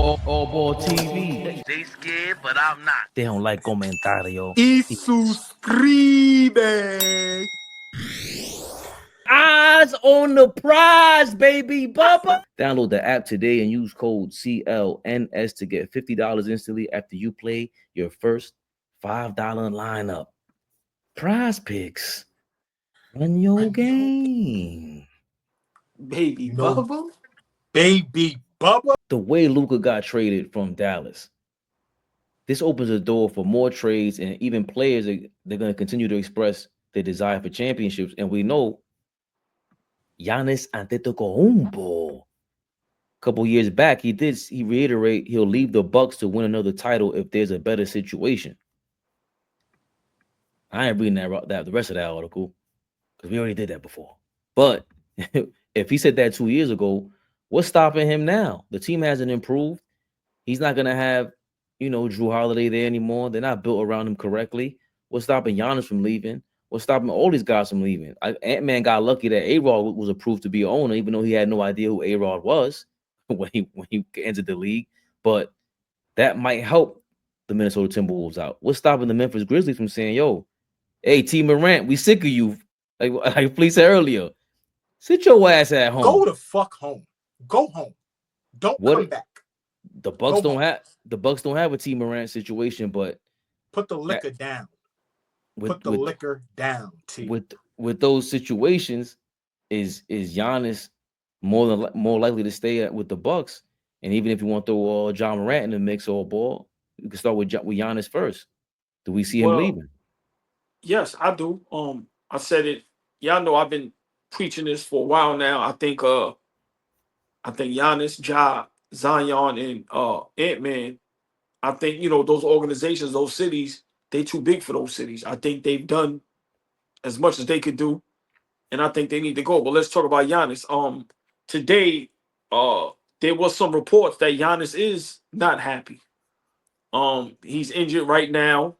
AllBall TV. They scared, but I'm not. They don't like comentario. Y suscribe. Eyes on the prize, baby, Bubba. Download the app today and use code CLNS to get $50 instantly after you play your first $5 lineup. Prize picks. Run your game. Baby Bubba. Baby Bubba. The way Luka got traded from Dallas. This opens the door for more trades, and even players, they're going to continue to express their desire for championships. And we know Giannis Antetokounmpo, a couple years back, he reiterate he'll leave the Bucks to win another title if there's a better situation. I ain't reading the rest of that article because we already did that before. But if he said that 2 years ago, what's stopping him now? The team hasn't improved. He's not going to have, Drew Holiday there anymore. They're not built around him correctly. What's stopping Giannis from leaving? What's stopping all these guys from leaving? Ant-Man got lucky that A-Rod was approved to be an owner, even though he had no idea who A-Rod was when he entered the league. But that might help the Minnesota Timberwolves out. What's stopping the Memphis Grizzlies from saying, yo, hey, T. Morant, we sick of you. Like Flea said earlier, sit your ass at home. Go the fuck home. Go home. Don't come back. The Bucks don't have a T. Morant situation, but put the liquor down. Put the liquor down, T. With those situations, is Giannis more likely to stay with the Bucks? And even if you want to throw John Morant in the mix or ball, you can start with Giannis first. Do we see him leaving? Yes, I do. I said it. Y'all know I've been preaching this for a while now. I think Giannis, Ja, Zion, and Ant-Man. I think those organizations, those cities, they too big for those cities. I think they've done as much as they could do, and I think they need to go. But let's talk about Giannis. Today, there was some reports that Giannis is not happy. He's injured right now.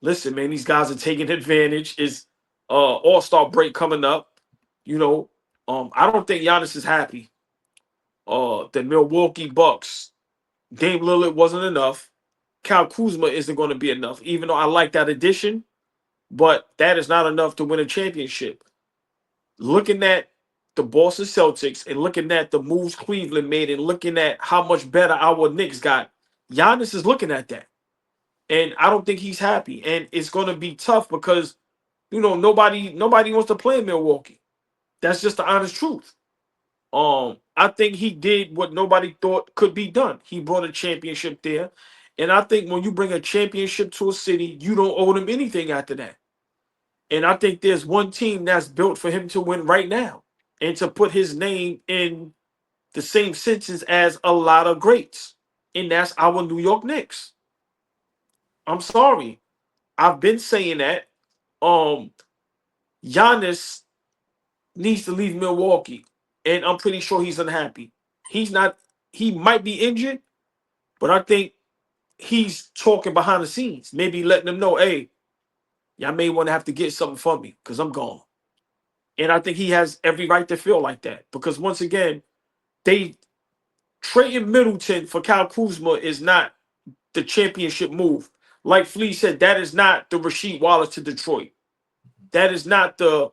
Listen, man, these guys are taking advantage. It's All-Star break coming up. I don't think Giannis is happy. The Milwaukee Bucks, Dame Lillard wasn't enough. Kyle Kuzma isn't going to be enough, even though I like that addition, but that is not enough to win a championship. Looking at the Boston Celtics and looking at the moves Cleveland made and looking at how much better our Knicks got, Giannis is looking at that. And I don't think he's happy. And it's going to be tough because, nobody wants to play in Milwaukee. That's just the honest truth. I think he did what nobody thought could be done. He brought a championship there. And I think when you bring a championship to a city, you don't owe them anything after that. And I think there's one team that's built for him to win right now and to put his name in the same sentence as a lot of greats. And that's our New York Knicks. I'm sorry. I've been saying that. Giannis needs to leave Milwaukee. And I'm pretty sure he's unhappy. He might be injured, but I think he's talking behind the scenes, maybe letting them know, hey, y'all may want to have to get something from me because I'm gone. And I think he has every right to feel like that because once again, they trading Middleton for Kyle Kuzma is not the championship move. Like Flea said, that is not the Rasheed Wallace to Detroit. That is not the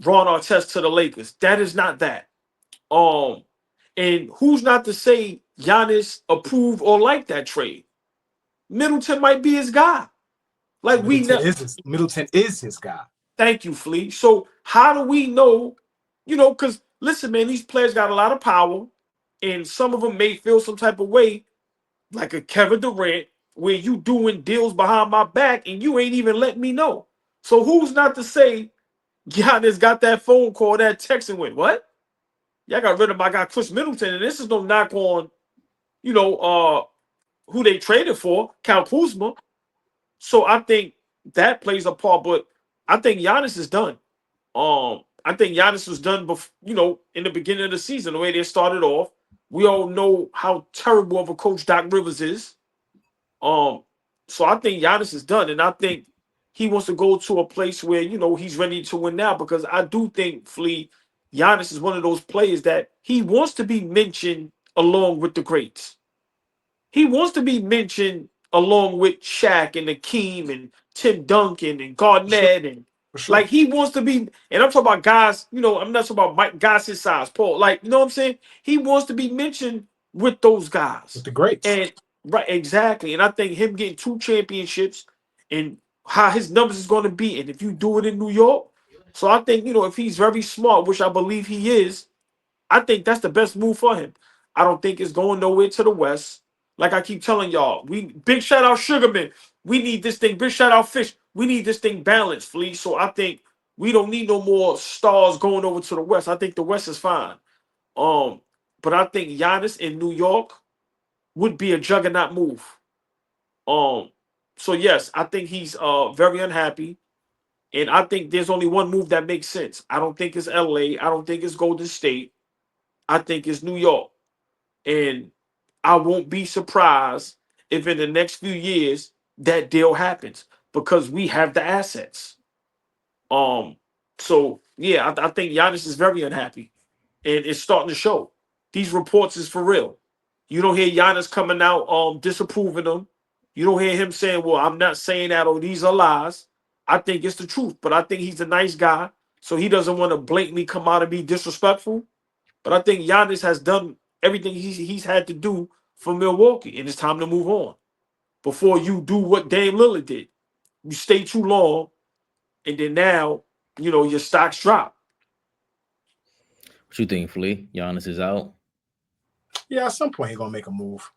Ron Artest to the Lakers. That is not that. And who's not to say Giannis approved or liked that trade? Middleton might be his guy. Like Middleton is his guy. Thank you, Flea. So how do we know? Because listen, man, these players got a lot of power, and some of them may feel some type of way, like a Kevin Durant, where you doing deals behind my back and you ain't even letting me know. So who's not to say Giannis got that phone call, that text, and went, what? Y'all got rid of my guy Chris Middleton, and this is no knock on, who they traded for, Kyle Kuzma. So I think that plays a part, but I think Giannis is done. I think Giannis was done before, in the beginning of the season, the way they started off. We all know how terrible of a coach Doc Rivers is. So I think Giannis is done, and I think he wants to go to a place where, he's ready to win now because I do think, Flea, Giannis is one of those players that he wants to be mentioned along with the greats. he wants to be mentioned along with Shaq and Akeem and Tim Duncan and Garnett and like he wants to be. And I'm talking about guys. You know, I'm not talking about Mike, guys his size, Paul. Like, you know what I'm saying? He wants to be mentioned with those guys, with the greats. And right, exactly. And I think him getting 2 championships and how his numbers is going to be, and if you do it in New York, so I think, you know, if he's very smart, which I believe he is, I think that's the best move for him. I don't think it's going nowhere to the West. Like I keep telling y'all, we big shout out Sugarman. We need this thing. Big shout out Fish. We need this thing balanced, Flea. So I think we don't need no more stars going over to the West. I think the West is fine. But I think Giannis in New York would be a juggernaut move. So yes, I think he's very unhappy. And I think there's only one move that makes sense. I don't think it's LA. I don't think it's Golden State. I think it's New York. And I won't be surprised if in the next few years that deal happens because we have the assets. So yeah, I think Giannis is very unhappy. And it's starting to show. These reports is for real. You don't hear Giannis coming out disapproving them. You don't hear him saying, well, I'm not saying that, or these are lies. I think it's the truth, but I think he's a nice guy, so he doesn't want to blatantly come out and be disrespectful. But I think Giannis has done everything he's had to do for Milwaukee, and it's time to move on before you do what Dame Lillard did. You stay too long, and then now, you know, your stocks drop. What you think, Flea? Giannis is out. Yeah, at some point he's gonna make a move.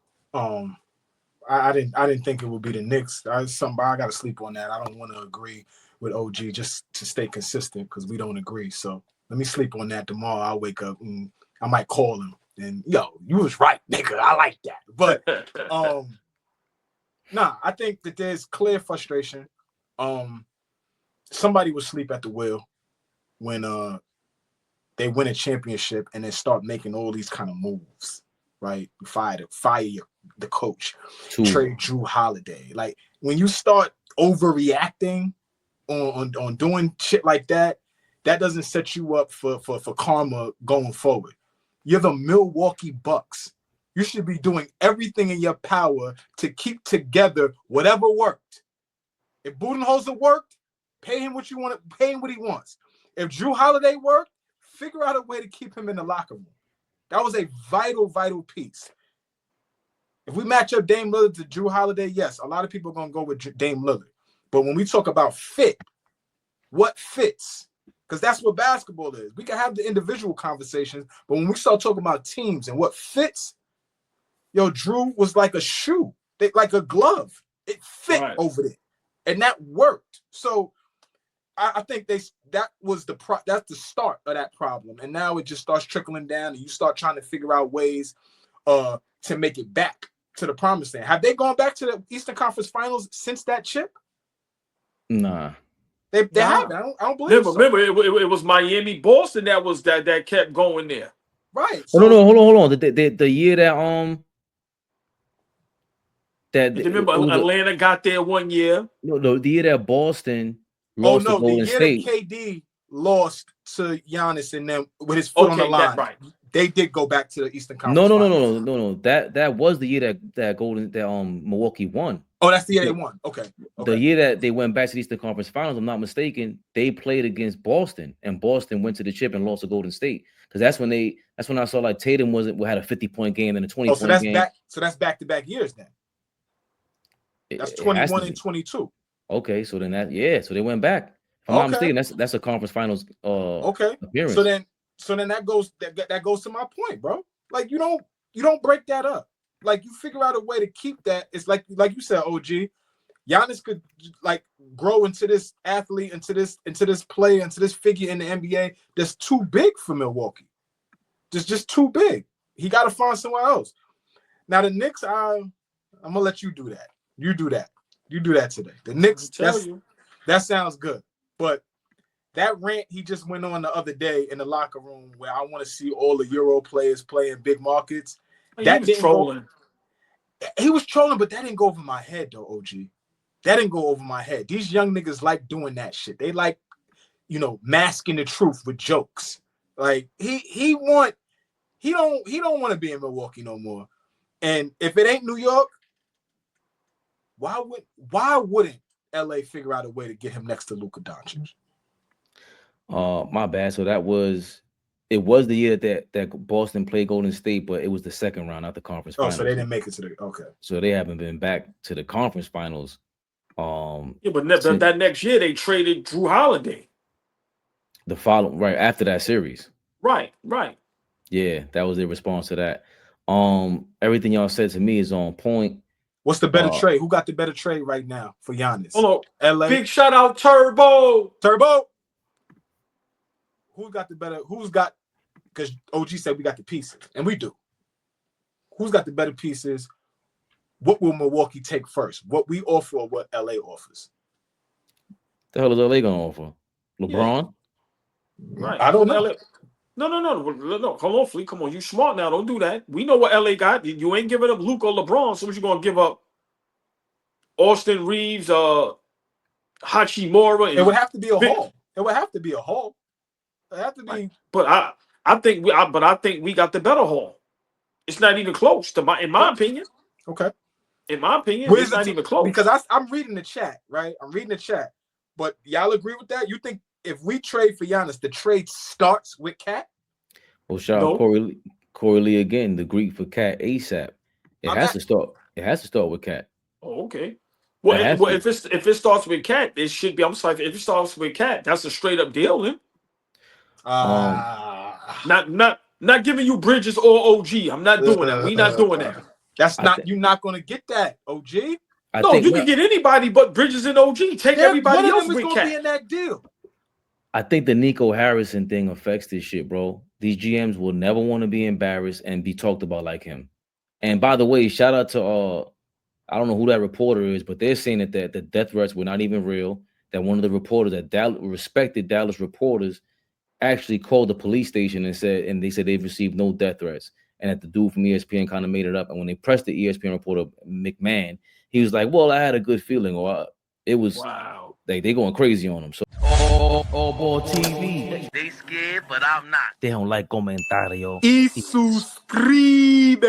I didn't think it would be the Knicks. I got to sleep on that. I don't want to agree with OG just to stay consistent because we don't agree. So let me sleep on that. Tomorrow I'll wake up and I might call him and you was right, nigga. I like that. But I think that there's clear frustration. Somebody will sleep at the wheel when they win a championship and then start making all these kind of moves. Right, fire the coach, trade Drew Holiday. Like when you start overreacting on doing shit like that, that doesn't set you up for karma going forward. You're the Milwaukee Bucks. You should be doing everything in your power to keep together whatever worked. If Budenholzer worked, pay him what you want to pay him what he wants. If Drew Holiday worked, figure out a way to keep him in the locker room. That was a vital piece. If we match up Dame Lillard to Drew Holiday, yes, a lot of people are going to go with Dame Lillard. But when we talk about fit, what fits? Because that's what basketball is. We can have the individual conversations, but when we start talking about teams and what fits, Drew was like a shoe, like a glove. It fit over there, and that worked. So I think that's the start of that problem, and now it just starts trickling down, and you start trying to figure out ways to make it back to the promised land. Have they gone back to the Eastern Conference Finals since that chip? Nah, they haven't. I don't believe. Remember, it was Miami, Boston that kept going there. Right. So, no, hold on. The year that remember Atlanta got there one year. No, the year that Boston. Lost to Golden State. That KD lost to Giannis and them with his foot on the line. Right. They did go back to the Eastern Conference. No. That was the year that Milwaukee won. Oh, that's the year they won. Okay. The year that they went back to the Eastern Conference Finals, I'm not mistaken, they played against Boston, and Boston went to the chip and lost to Golden State. Because that's when I saw like Tatum had a 50-point game and a 20-point game. So that's back-to-back years then. That's 21 and 22. Okay, so then so they went back. If I'm not mistaken, that's a conference finals appearance. So then that goes to my point, bro. Like you don't break that up. Like you figure out a way to keep that. It's like you said, OG. Giannis could like grow into this athlete, into this player, into this figure in the NBA that's too big for Milwaukee. Just too big. He got to find somewhere else. Now the Knicks, I'm gonna let you do that. You do that. You do that today. The Knicks, that sounds good. But that rant he just went on the other day in the locker room where I want to see all the Euro players play in big markets. He was trolling. He was trolling, but that didn't go over my head, though, OG. That didn't go over my head. These young niggas like doing that shit. They like, masking the truth with jokes. Like he don't want to be in Milwaukee no more. And if it ain't New York, why wouldn't LA figure out a way to get him next to Luka Doncic? My bad. So it was the year that Boston played Golden State, but it was the second round, not the conference finals. So they didn't make it to the So they haven't been back to the conference finals. Yeah, but that next year they traded Drew Holiday. The following right after that series. Right. Yeah, that was their response to that. Everything y'all said to me is on point. What's the better trade? Who got the better trade right now for Giannis? Hold on. LA. Big shout out Turbo. Who got the better? Who's got? Because OG said we got the pieces, and we do. Who's got the better pieces? What will Milwaukee take first? What we offer or what LA offers? The hell is LA gonna offer? LeBron? Yeah. Right. I don't know. LA. No. Come on, Fleet. Come on. You smart now. Don't do that. We know what LA got. You ain't giving up Luke or LeBron. So what you gonna give up? Austin Reeves, Hachimura. It would have to be a haul. It would have to be a haul. It have to be. But I think we got the better haul. It's not even close in my opinion. Okay. In my opinion, it's not even close. Because I'm reading the chat, right? I'm reading the chat. But y'all agree with that? You think if we trade for Giannis, the trade starts with Cat? Well, shout out Corey Lee again, the Greek for Cat ASAP. It has to start with Cat. Oh, okay. Well, if it starts with Cat, it should be. I'm sorry. If it starts with Cat, that's a straight up deal, then. Not giving you Bridges or OG. I'm not doing that. We not doing that. You're not going to get that, OG. You can get anybody but Bridges and OG. Take everybody else with Cat. Be in that deal. I think the Nico Harrison thing affects this shit, bro. These GMs will never want to be embarrassed and be talked about like him. And by the way, shout out to I don't know who that reporter is, but they're saying that the death threats were not even real. That one of the reporters, respected Dallas reporters, actually called the police station and they said they've received no death threats. And that the dude from ESPN kind of made it up. And when they pressed the ESPN reporter McMahon, he was like, "Well, I had a good feeling," or it was wow. They going crazy on him. So AllBall TV. They scared, but I'm not. They don't like comentario. Y suscribe.